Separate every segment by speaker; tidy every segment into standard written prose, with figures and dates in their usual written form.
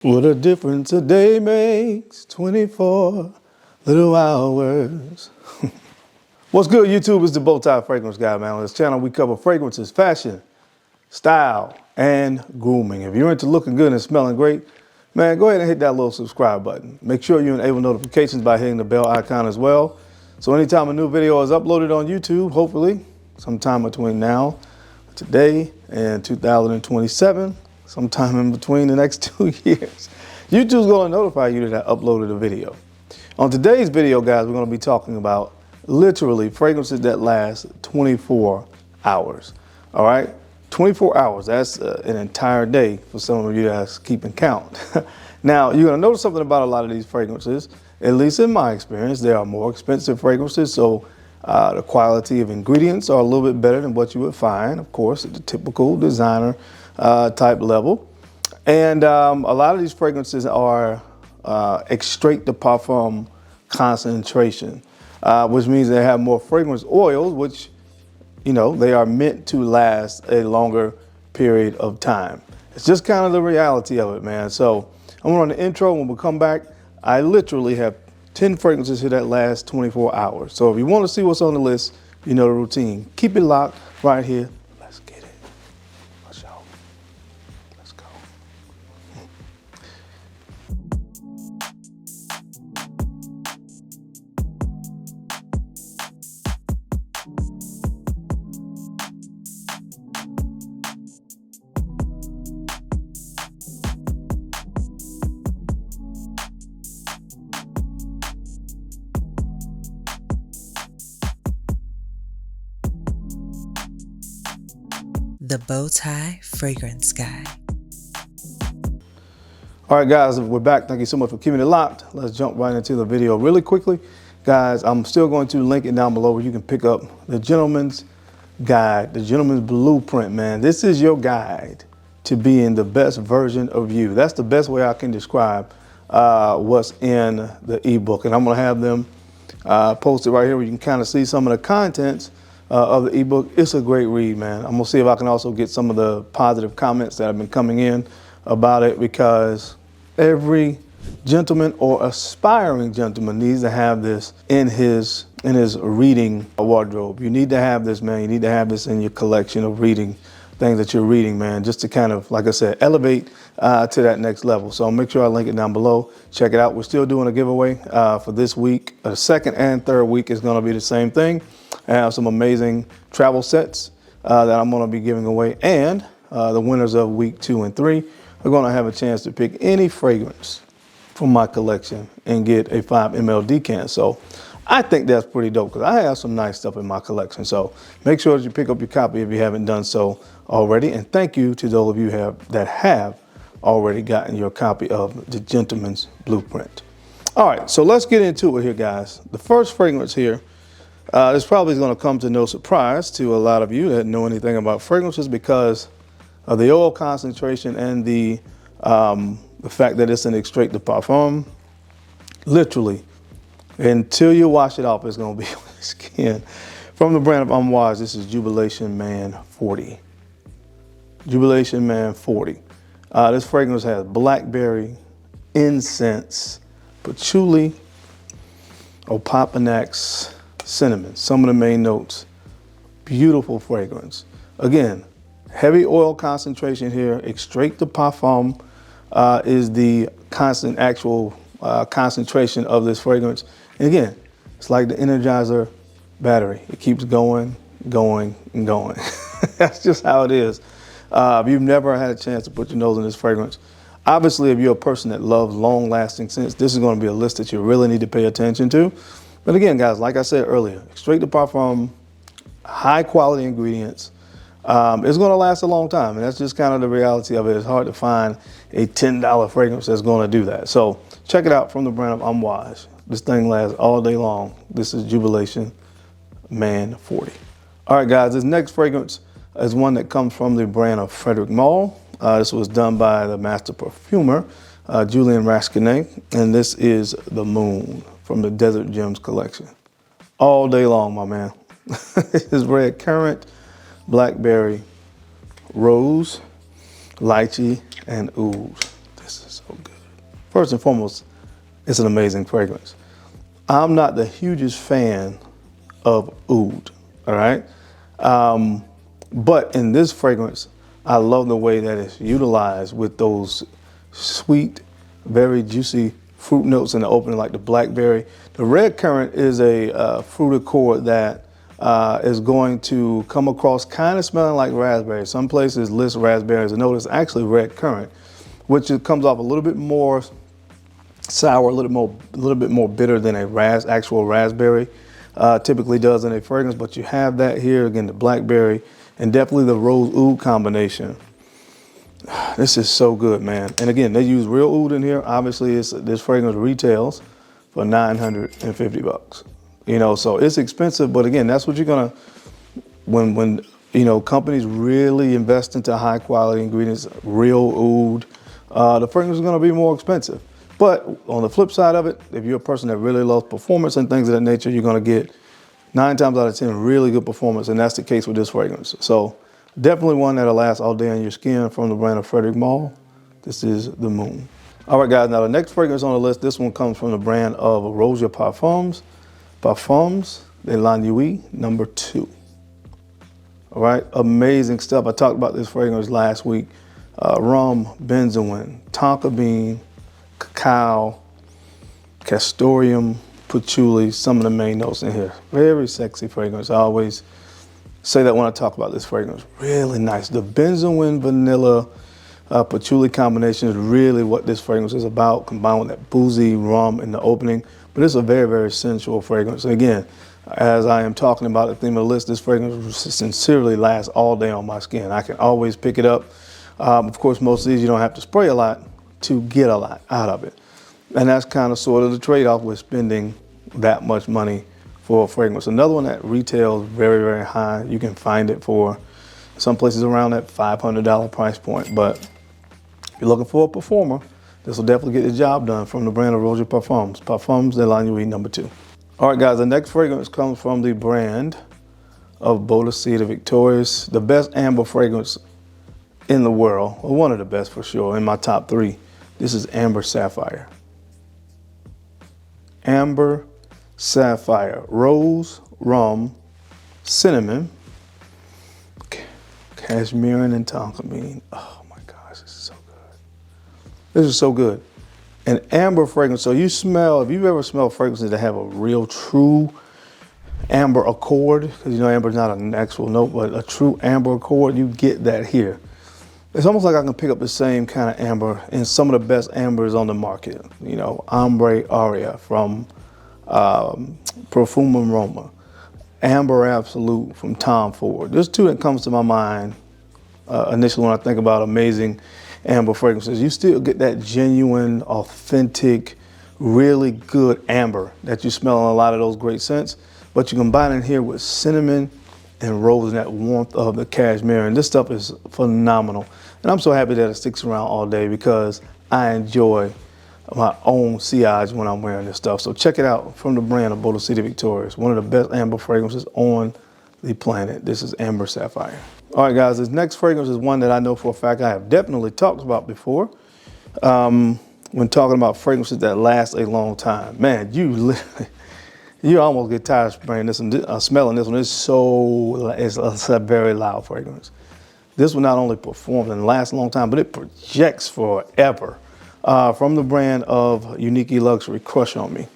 Speaker 1: What a difference a day makes, 24 little hours. What's good, YouTube? It's the BowTie Fragrance Guy, man. On this channel, we cover fragrances, fashion, style, and grooming. If you're into looking good and smelling great, man, go ahead and hit that little subscribe button. Make sure you enable notifications by hitting the bell icon as well. So anytime a new video is uploaded on YouTube, hopefully sometime between now, today, and 2027, sometime in between the next 2 years, YouTube's going to notify you that I uploaded a video. On today's video, guys, we're going to be talking about literally fragrances that last 24 hours. All right, 24 hours. That's an entire day for some of you that's keeping count. Now, you're going to notice something about a lot of these fragrances, at least in my experience. They are more expensive fragrances, so the quality of ingredients are a little bit better than what you would find, of course, at the typical designer type level. And a lot of these fragrances are extrait de parfum concentration, which means they have more fragrance oils, which, you know, they are meant to last a longer period of time. It's just kind of the reality of it, man. So I'm gonna run the intro. When we come back, I literally have 10 fragrances here that last 24 hours. So if you want to see what's on the list, you know the routine. Keep it locked right here. Let's get it. Let's go. Let's go.
Speaker 2: The BowTie Fragrance Guy.
Speaker 1: All right, guys, we're back. Thank you so much for keeping it locked. Let's jump right into the video really quickly. Guys, I'm still going to link it down below where you can pick up the Gentleman's Guide, the Gentleman's Blueprint, man. This is your guide to being the best version of you. That's the best way I can describe what's in the ebook. And I'm going to have them posted right here where you can kind of see some of the contents of the ebook. It's a great read, man. I'm gonna see if I can also get some of the positive comments that have been coming in about it, because every gentleman or aspiring gentleman needs to have this in his reading wardrobe. You need to have this, man. You need to have this in your collection of reading things that you're reading, man, just to kind of, like I said, elevate to that next level. So I'll make sure I link it down below. Check it out. We're still doing a giveaway for this week. The second and third week is gonna be the same thing. I have some amazing travel sets that I'm gonna be giving away. And the winners of week 2 and 3 are gonna have a chance to pick any fragrance from my collection and get a 5 ml decant. So I think that's pretty dope, because I have some nice stuff in my collection. So make sure that you pick up your copy if you haven't done so already. And thank you to those of you that have already gotten your copy of the Gentleman's Blueprint. All right, so let's get into it here, guys. The first fragrance here, this probably is going to come to no surprise to a lot of you that know anything about fragrances, because of the oil concentration and the fact that it's an extrait de parfum. Literally, until you wash it off, it's going to be on the skin. From the brand of Homme, this is Jubilation Man 40. Jubilation Man 40. This fragrance has blackberry, incense, patchouli, opopanax, cinnamon, some of the main notes. Beautiful fragrance. Again, heavy oil concentration here. Extrait de parfum is the actual concentration of this fragrance. And again, it's like the Energizer battery. It keeps going, going, and going. That's just how it is. If you've never had a chance to put your nose in this fragrance, obviously, if you're a person that loves long-lasting scents, this is going to be a list that you really need to pay attention to. But again, guys, like I said earlier, extrait de parfum, high quality ingredients. It's going to last a long time, and that's just kind of the reality of it. It's hard to find a $10 fragrance that's going to do that. So check it out from the brand of Homme. This thing lasts all day long. This is Jubilation Man 40. All right, guys, this next fragrance is one that comes from the brand of Frederic Malle. This was done by the master perfumer, Julien Rasquinet, and this is the Moon from the Desert Gems collection. All day long, my man. It's red currant, blackberry, rose, lychee, and ooze. This is so good. First and foremost, it's an amazing fragrance. I'm not the hugest fan of oud, all right? But in this fragrance, I love the way that it's utilized with those sweet, very juicy fruit notes in the opening, like the blackberry. The red currant is a fruit accord that is going to come across kind of smelling like raspberry. Some places list raspberries, and notice actually red currant, which it comes off a little bit more sour, a little bit more bitter than a actual raspberry typically does in a fragrance. But you have that here again, the blackberry, and definitely the rose oud combination. This is so good, man. And again, they use real oud in here. Obviously, this fragrance retails for $950. You know, so it's expensive, but again, that's what you're gonna, when you know, companies really invest into high quality ingredients, real oud, the fragrance is gonna be more expensive. But on the flip side of it, if you're a person that really loves performance and things of that nature, you're gonna get 9 times out of 10 really good performance, and that's the case with this fragrance. So definitely one that'll last all day on your skin from the brand of Frederic Malle. This is the Moon. All right, guys, now the next fragrance on the list, this one comes from the brand of Rosia Parfums. Parfums de la Nuit number 2. All right, amazing stuff. I talked about this fragrance last week. Rum, benzoin, tonka bean, cacao, castoreum, patchouli, some of the main notes in here. Very sexy fragrance. I always say that when I talk about this fragrance. Really nice. The benzoin vanilla patchouli combination is really what this fragrance is about, combined with that boozy rum in the opening. But it's a very, very sensual fragrance. And again, as I am talking about the theme of the list, this fragrance sincerely lasts all day on my skin. I can always pick it up. Of course, most of these you don't have to spray a lot to get a lot out of it. And that's kind of sort of the trade-off with spending that much money for a fragrance. Another one that retails very, very high. You can find it for some places around that $500 price point. But if you're looking for a performer, this will definitely get the job done from the brand of Rosia Parfums. Parfums de la Nuit number 2. All right, guys, the next fragrance comes from the brand of BowTie the Victorious, the best amber fragrance in the world, or one of the best for sure, in my top 3. This is Amber Sapphire. Amber Sapphire, rose, rum, cinnamon, cashmere, and tonka bean. Oh my gosh, this is so good. This is so good. An amber fragrance, so you smell, if you've ever smelled fragrances that have a real true amber accord, because you know amber is not an actual note, but a true amber accord, you get that here. It's almost like I can pick up the same kind of amber in some of the best ambers on the market. You know, Ombre Aria from Parfum Aroma, Amber Absolute from Tom Ford. There's 2 that comes to my mind initially when I think about amazing amber fragrances. You still get that genuine, authentic, really good amber that you smell in a lot of those great scents, but you combine it here with cinnamon and rose and that warmth of the cashmere, and this stuff is phenomenal. And I'm so happy that it sticks around all day because I enjoy my own sillage when I'm wearing this stuff. So check it out from the brand of BowTie the Victorious, one of the best amber fragrances on the planet. This is Amber Sapphire. All right, guys, this next fragrance is one that I know for a fact I have definitely talked about before. When talking about fragrances that last a long time, man, you almost get tired of spraying this and smelling this one. It's a very loud fragrance. This one not only performs and lasts a long time, but it projects forever. From the brand of Unique Luxury, Crush on Me.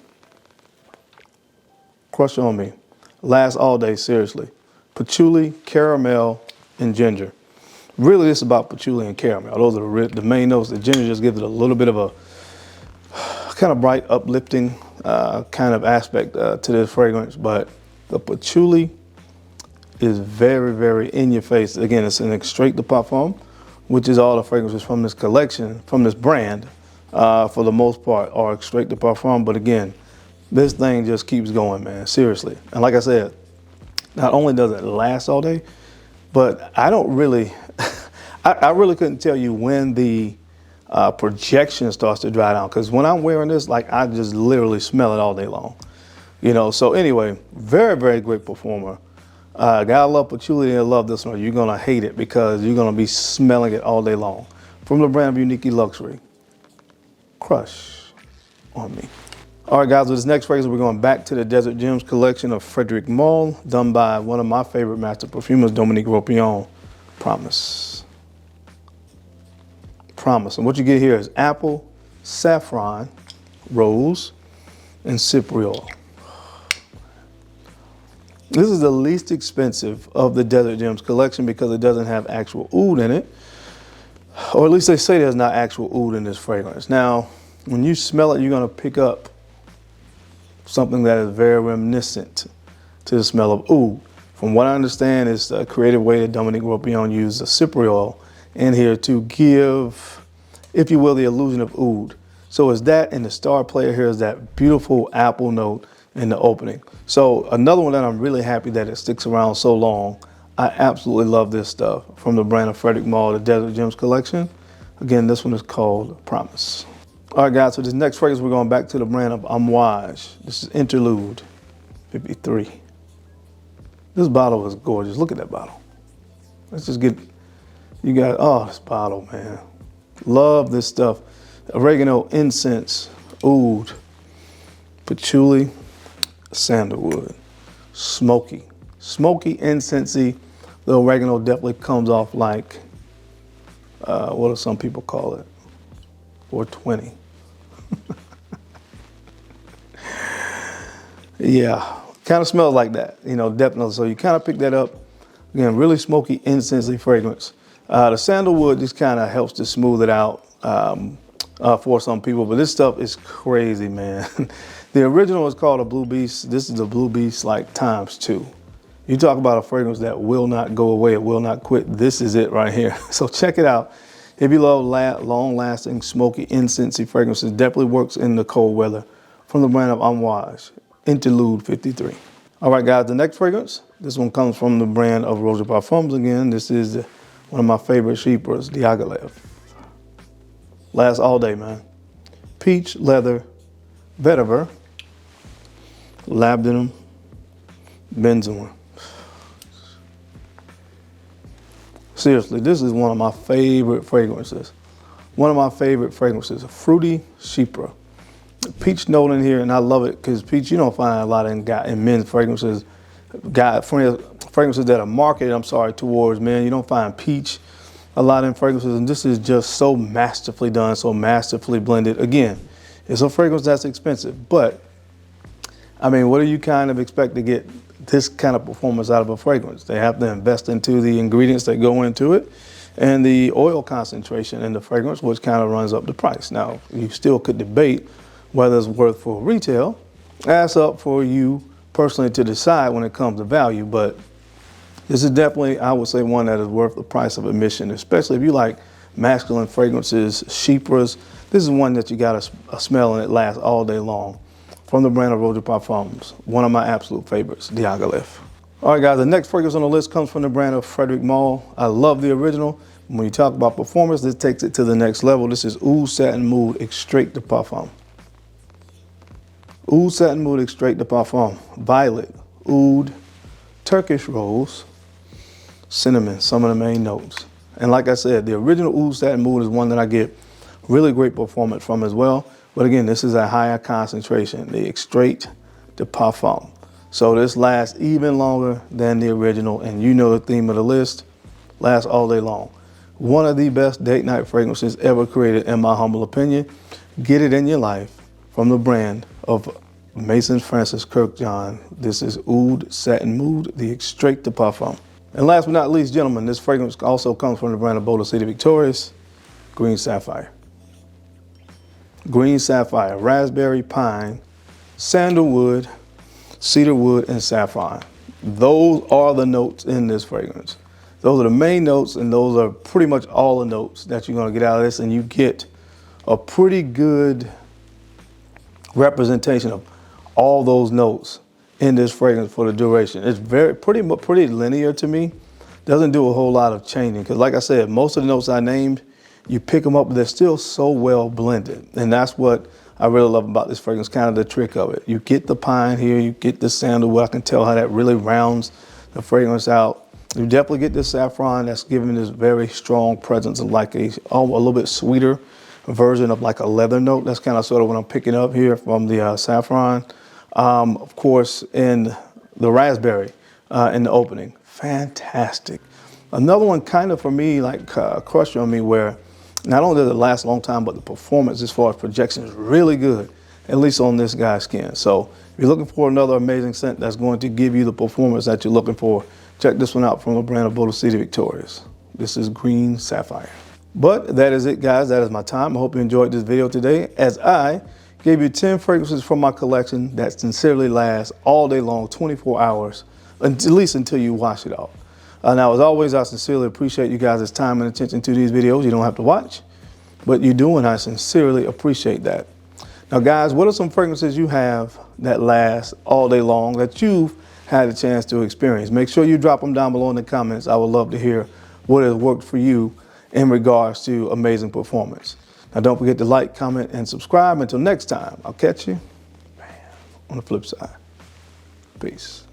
Speaker 1: Crush on Me. Lasts all day, seriously. Patchouli, caramel, and ginger. Really, this is about patchouli and caramel. Those are the main notes. The ginger just gives it a little bit of a kind of bright, uplifting kind of aspect to this fragrance. But the patchouli is very, very in your face. Again, it's an Extrait de Parfum, which is all the fragrances from this collection, from this brand, for the most part, are Extrait de Parfum. But again, this thing just keeps going, man, seriously. And like I said, not only does it last all day, but I don't really, I really couldn't tell you when the projection starts to dry down. Because when I'm wearing this, like I just literally smell it all day long. You know, so anyway, very, very great performer. Gotta love patchouli and love this one. You're gonna hate it because you're gonna be smelling it all day long. From the brand of Unique Luxury, crush on me. All right, guys, with this next fragrance, we're going back to the Desert Gems collection of Frederic Malle, done by one of my favorite master perfumers, Dominique Ropion. Promise. Promise. And what you get here is apple, saffron, rose, and cypriol. This is the least expensive of the Desert Gems collection because it doesn't have actual oud in it. Or at least they say there's not actual oud in this fragrance. Now, when you smell it, you're going to pick up something that is very reminiscent to the smell of oud. From what I understand, it's a creative way that Dominique Ropion used the cypriol in here to give, if you will, the illusion of oud. So it's that, and the star player here is that beautiful apple note in the opening. So another one that I'm really happy that it sticks around so long. I absolutely love this stuff from the brand of Frederic Malle, the Desert Gems collection. Again, this one is called Promise. All right, guys, so this next fragrance, we're going back to the brand of Amouage. This is Interlude 53. This bottle is gorgeous. Look at that bottle. Let's just get, you got, oh, this bottle, man. Love this stuff. Oregano, incense, oud, patchouli, sandalwood, smoky. Smoky, incensey. The oregano definitely comes off like, what do some people call it? 420. Yeah, kind of smells like that, you know, definitely. So you kind of pick that up. Again, really smoky, incensey fragrance. The sandalwood just kind of helps to smooth it out for some people, but this stuff is crazy, man. The original is called a Blue Beast. This is the Blue Beast like ×2. You talk about a fragrance that will not go away, it will not quit. This is it right here. So check it out. If you love long-lasting, smoky, incensey fragrances, definitely works in the cold weather. From the brand of Amouage, Interlude 53. All right, guys, the next fragrance, this one comes from the brand of Roger Parfums again. This is one of my favorite Chypres, Diaghilev. Lasts all day, man. Peach, leather, vetiver, labdanum, benzoin. Seriously, this is one of my favorite fragrances. One of my favorite fragrances, a fruity Chypre. Peach note in here, and I love it because peach, you don't find a lot in men's fragrances. Fragrances that are marketed, towards men. You don't find peach a lot in fragrances, and this is just so masterfully done, so masterfully blended. Again, it's a fragrance that's expensive, but I mean, what do you kind of expect to get this kind of performance out of a fragrance? They have to invest into the ingredients that go into it and the oil concentration in the fragrance, which kind of runs up the price. Now, you still could debate whether it's worth for retail. That's up for you personally to decide when it comes to value, but this is definitely, I would say, one that is worth the price of admission, especially if you like masculine fragrances, Chypres. This is one that you got to smell and it lasts all day long. From the brand of Roger Parfums, one of my absolute favorites, Diaghilev. All right, guys, the next fragrance on the list comes from the brand of Frederic Malle. I love the original. When you talk about performance, this takes it to the next level. This is Oud Satin Mood Extrait de Parfum. Oud Satin Mood Extrait de Parfum. Violet, oud, Turkish rose, cinnamon, some of the main notes. And like I said, the original Oud Satin Mood is one that I get really great performance from as well. But again, this is a higher concentration, the Extrait de Parfum. So this lasts even longer than the original, and you know the theme of the list, lasts all day long. One of the best date night fragrances ever created, in my humble opinion. Get it in your life from the brand of Maison Francis Kurkdjian. This is Oud Satin Mood, the Extrait de Parfum. And last but not least, gentlemen, this fragrance also comes from the brand of BowTie Victorious, Green Sapphire. Green Sapphire, raspberry, pine, sandalwood, cedarwood, and saffron. Those are the notes in this fragrance. Those are the main notes, and those are pretty much all the notes that you're gonna get out of this, and you get a pretty good representation of all those notes in this fragrance for the duration. It's pretty linear to me. Doesn't do a whole lot of changing, because like I said, most of the notes I named, you pick them up, but they're still so well blended. And that's what I really love about this fragrance, kind of the trick of it. You get the pine here, you get the sandalwood. I can tell how that really rounds the fragrance out. You definitely get this saffron that's giving this very strong presence of like a little bit sweeter version of like a leather note. That's kind of sort of what I'm picking up here from the Saffron. Of course, in the raspberry in the opening. Fantastic. Another one kind of for me, like crushed on me, where not only does it last a long time, but the performance as far as projection is really good, at least on this guy's skin. So if you're looking for another amazing scent that's going to give you the performance that you're looking for, check this one out from a brand of BowTie Victorious. This is Green Sapphire. But that is it, guys. That is my time. I hope you enjoyed this video today, as I gave you 10 fragrances from my collection that sincerely last all day long, 24 hours, at least until you wash it off. Now, as always, I sincerely appreciate you guys' time and attention to these videos. You don't have to watch, but you do, and I sincerely appreciate that. Now, guys, what are some fragrances you have that last all day long that you've had a chance to experience? Make sure you drop them down below in the comments. I would love to hear what has worked for you in regards to amazing performance. Now, don't forget to like, comment, and subscribe. Until next time, I'll catch you on the flip side. Peace.